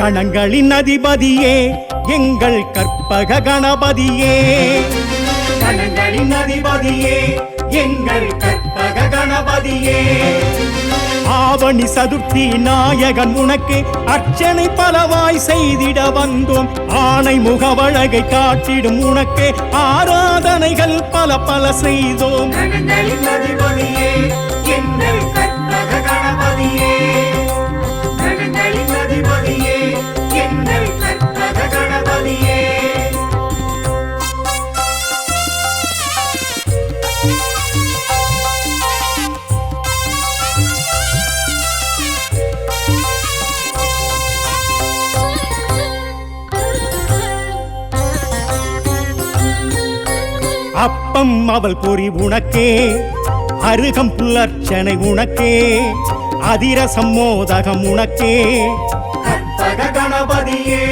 கணங்களின் அதிபதியே எங்கள் கற்பக கணபதியே, கணங்களின் அதிபதியே எங்கள் கற்பக கணபதியே. ஆவணி சதுர்த்தி நாயகன் உனக்கு அர்ச்சனை பலவாய் செய்திட வந்தோம். ஆணை முகவழகை காட்டிடும் உனக்கு ஆராதனைகள் பல பல செய்தோம். கணங்களின் அதிபதியே எங்கள் கற்பக கணபதியே, கணங்களின் அதிபதியே எங்கள் கற்பக கணபதியே. அப்பம் அவள் பொறி உனக்கே, அருகம் புல்லர்ச்சனை உனக்கே, அதிரசம் மோதகம் உனக்கே. கற்பக கணபதியே